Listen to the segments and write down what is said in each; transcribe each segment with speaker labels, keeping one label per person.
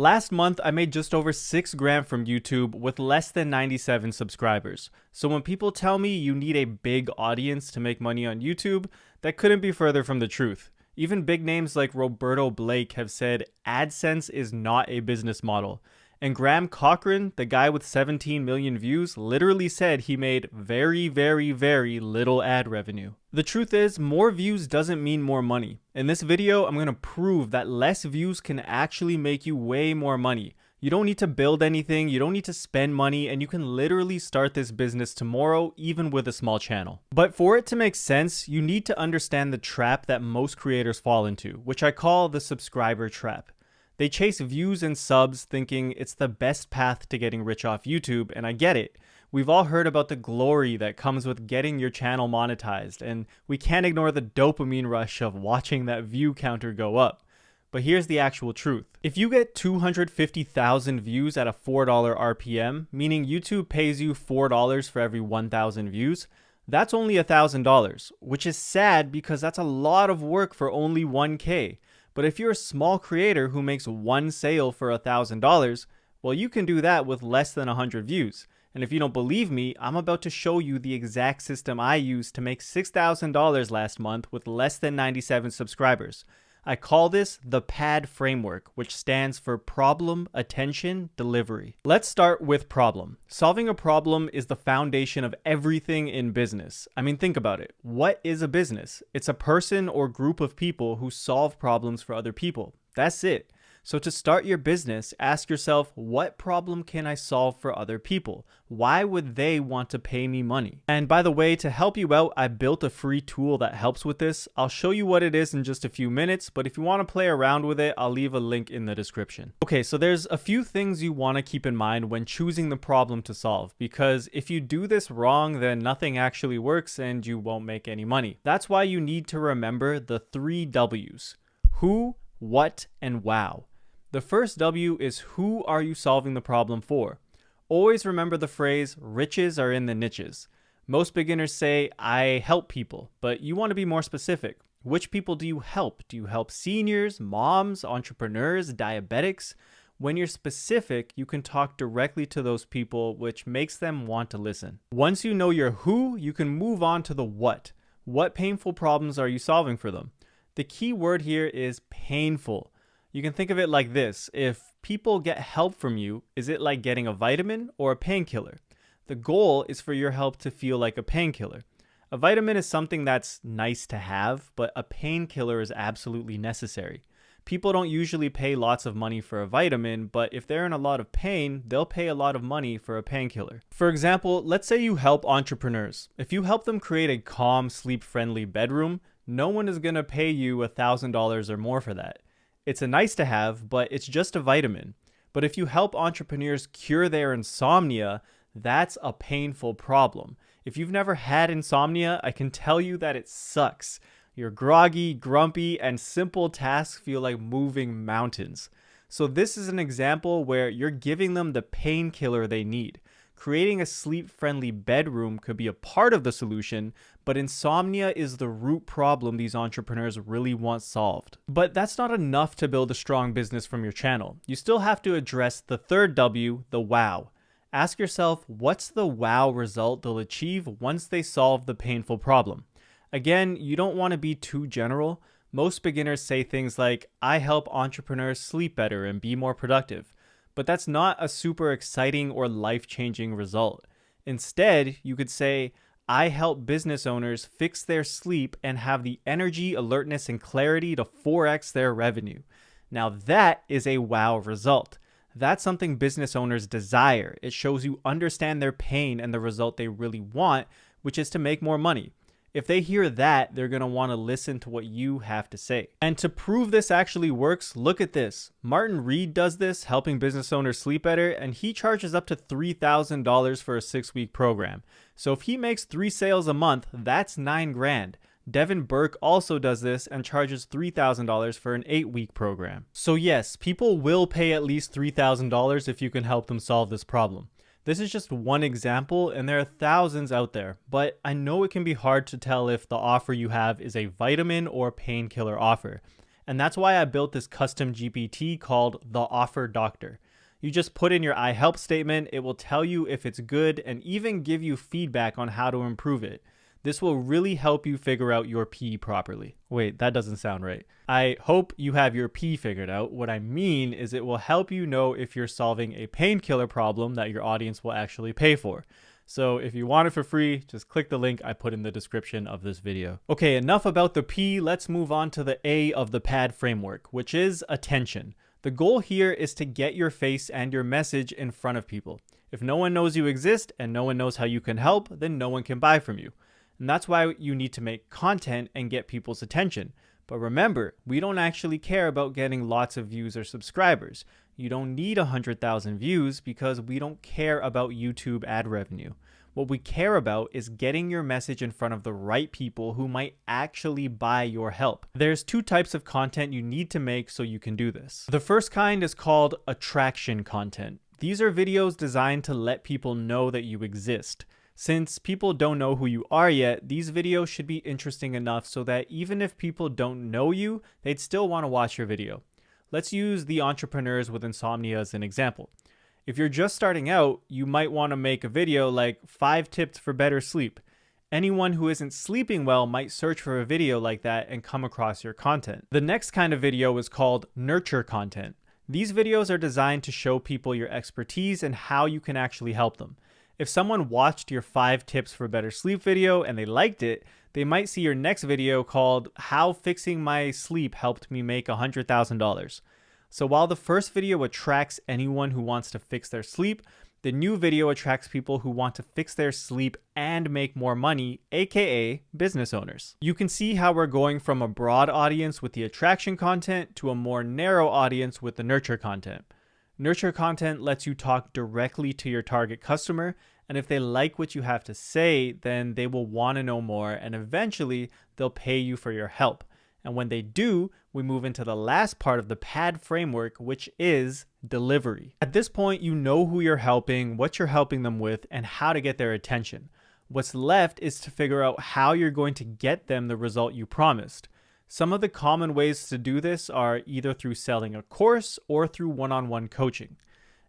Speaker 1: Last month, I made just over 6 grand from YouTube with less than 97 subscribers. So when people tell me you need a big audience to make money on YouTube, that couldn't be further from the truth. Even big names like Roberto Blake have said AdSense is not a business model. And Graham Cochran, the guy with 17 million views, literally said he made very, very, very little ad revenue. The truth is, more views doesn't mean more money. In this video, I'm going to prove that less views can actually make you way more money. You don't need to build anything, you don't need to spend money, and you can literally start this business tomorrow, even with a small channel. But for it to make sense, you need to understand the trap that most creators fall into, which I call the subscriber trap. They chase views and subs thinking it's the best path to getting rich off YouTube, and I get it. We've all heard about the glory that comes with getting your channel monetized, and we can't ignore the dopamine rush of watching that view counter go up. But here's the actual truth. If you get 250,000 views at a $4 RPM, meaning YouTube pays you $4 for every 1,000 views, that's only $1,000, which is sad because that's a lot of work for only 1K. But if you're a small creator who makes one sale for $1,000, well, you can do that with less than 100 views. And if you don't believe me, I'm about to show you the exact system I used to make $6,000 last month with less than 97 subscribers. I call this the PAD framework, which stands for Problem, Attention, Delivery. Let's start with problem. Solving a problem is the foundation of everything in business. I mean, think about it. What is a business? It's a person or group of people who solve problems for other people. That's it. So to start your business, ask yourself, what problem can I solve for other people? Why would they want to pay me money? And by the way, to help you out, I built a free tool that helps with this. I'll show you what it is in just a few minutes, but if you want to play around with it, I'll leave a link in the description. Okay, so there's a few things you want to keep in mind when choosing the problem to solve, because if you do this wrong, then nothing actually works and you won't make any money. That's why you need to remember the 3 W's: who, what, and wow. The first W is who are you solving the problem for? Always remember the phrase, riches are in the niches. Most beginners say, I help people, but you want to be more specific. Which people do you help? Do you help seniors, moms, entrepreneurs, diabetics? When you're specific, you can talk directly to those people, which makes them want to listen. Once you know your who, you can move on to the what. What painful problems are you solving for them? The key word here is painful. You can think of it like this. If people get help from you, is it like getting a vitamin or a painkiller? The goal is for your help to feel like a painkiller. A vitamin is something that's nice to have, but a painkiller is absolutely necessary. People don't usually pay lots of money for a vitamin, but if they're in a lot of pain, they'll pay a lot of money for a painkiller. For example, let's say you help entrepreneurs. If you help them create a calm, sleep-friendly bedroom, no one is going to pay you $1,000 or more for that. It's a nice to have, but it's just a vitamin. But if you help entrepreneurs cure their insomnia, that's a painful problem. If you've never had insomnia, I can tell you that it sucks. You're groggy, grumpy, and simple tasks feel like moving mountains. So this is an example where you're giving them the painkiller they need. Creating a sleep-friendly bedroom could be a part of the solution, but insomnia is the root problem these entrepreneurs really want solved. But that's not enough to build a strong business from your channel. You still have to address the third W, the wow. Ask yourself, what's the wow result they'll achieve once they solve the painful problem? Again, you don't want to be too general. Most beginners say things like, I help entrepreneurs sleep better and be more productive. But that's not a super exciting or life-changing result. Instead, you could say, I help business owners fix their sleep and have the energy, alertness, and clarity to 4x their revenue. Now that is a wow result. That's something business owners desire. It shows you understand their pain and the result they really want, which is to make more money. If they hear that, they're going to want to listen to what you have to say. And to prove this actually works, look at this. Martin Reed does this, helping business owners sleep better, and he charges up to $3,000 for a 6-week program. So if he makes 3 sales a month, that's 9 grand. Devin Burke also does this and charges $3,000 for an 8-week program. So yes, people will pay at least $3,000 if you can help them solve this problem. This is just one example, and there are thousands out there, but I know it can be hard to tell if the offer you have is a vitamin or painkiller offer. And that's why I built this custom GPT called the Offer Doctor. You just put in your I help statement, it will tell you if it's good and even give you feedback on how to improve it. This will really help you figure out your P properly. Wait, that doesn't sound right. I hope you have your P figured out. What I mean is it will help you know if you're solving a painkiller problem that your audience will actually pay for. So if you want it for free, just click the link I put in the description of this video. Okay, enough about the P. Let's move on to the A of the PAD framework, which is attention. The goal here is to get your face and your message in front of people. If no one knows you exist and no one knows how you can help, then no one can buy from you. And that's why you need to make content and get people's attention. But remember, we don't actually care about getting lots of views or subscribers. You don't need 100,000 views because we don't care about YouTube ad revenue. What we care about is getting your message in front of the right people who might actually buy your help. There's two types of content you need to make so you can do this. The first kind is called attraction content. These are videos designed to let people know that you exist. Since people don't know who you are yet, these videos should be interesting enough so that even if people don't know you, they'd still want to watch your video. Let's use the entrepreneurs with insomnia as an example. If you're just starting out, you might want to make a video like 5 tips for better sleep. Anyone who isn't sleeping well might search for a video like that and come across your content. The next kind of video is called nurture content. These videos are designed to show people your expertise and how you can actually help them. If someone watched your 5 tips for better sleep video and they liked it, they might see your next video called How Fixing My Sleep Helped Me Make $100,000. So while the first video attracts anyone who wants to fix their sleep, the new video attracts people who want to fix their sleep and make more money, aka business owners. You can see how we're going from a broad audience with the attraction content to a more narrow audience with the nurture content. Nurture content lets you talk directly to your target customer, and if they like what you have to say, then they will want to know more, and eventually they'll pay you for your help. And when they do, we move into the last part of the PAD framework, which is delivery. At this point, you know who you're helping, what you're helping them with, and how to get their attention. What's left is to figure out how you're going to get them the result you promised. Some of the common ways to do this are either through selling a course or through one-on-one coaching.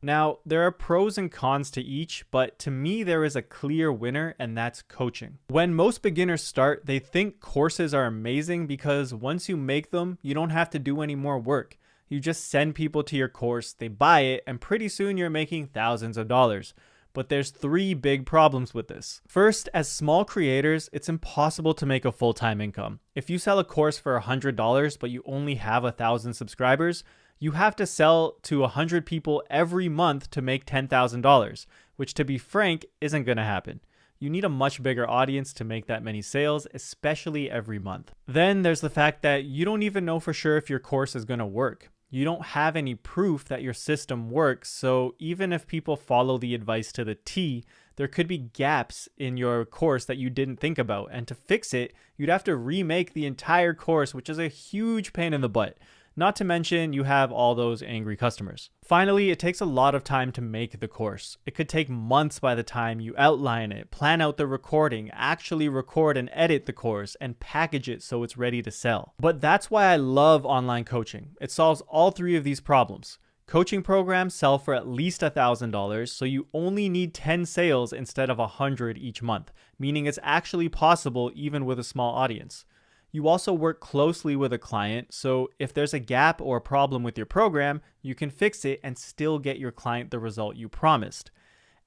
Speaker 1: Now, there are pros and cons to each, but to me, there is a clear winner, and that's coaching. When most beginners start, they think courses are amazing because once you make them, you don't have to do any more work. You just send people to your course, they buy it, and pretty soon you're making thousands of dollars. But there's 3 big problems with this. First, as small creators, it's impossible to make a full-time income. If you sell a course for $100, but you only have 1,000 subscribers, you have to sell to 100 people every month to make $10,000, which to be frank, isn't gonna happen. You need a much bigger audience to make that many sales, especially every month. Then there's the fact that you don't even know for sure if your course is gonna work. You don't have any proof that your system works, so even if people follow the advice to the T, there could be gaps in your course that you didn't think about, and to fix it, you'd have to remake the entire course, which is a huge pain in the butt. Not to mention, you have all those angry customers. Finally, it takes a lot of time to make the course. It could take months by the time you outline it, plan out the recording, actually record and edit the course, and package it so it's ready to sell. But that's why I love online coaching. It solves all 3 of these problems. Coaching programs sell for at least $1,000, so you only need 10 sales instead of 100 each month, meaning it's actually possible even with a small audience. You also work closely with a client, so if there's a gap or a problem with your program, you can fix it and still get your client the result you promised.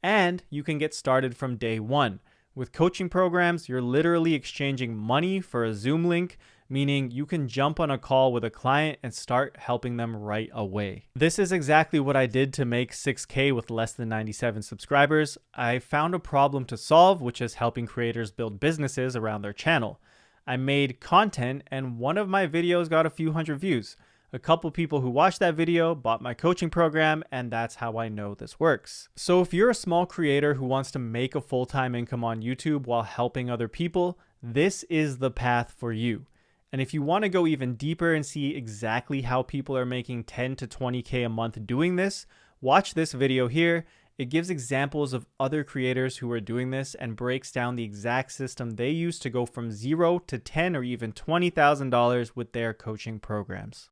Speaker 1: And you can get started from day 1. With coaching programs, you're literally exchanging money for a Zoom link, meaning you can jump on a call with a client and start helping them right away. This is exactly what I did to make 6K with less than 97 subscribers. I found a problem to solve, which is helping creators build businesses around their channel. I made content and one of my videos got a few hundred views. A couple people who watched that video bought my coaching program, and that's how I know this works. So if you're a small creator who wants to make a full-time income on YouTube while helping other people, this is the path for you. And if you want to go even deeper and see exactly how people are making 10 to 20K a month doing this, watch this video here, It gives examples of other creators who are doing this and breaks down the exact system they use to go from 0 to $10,000 or even $20,000 with their coaching programs.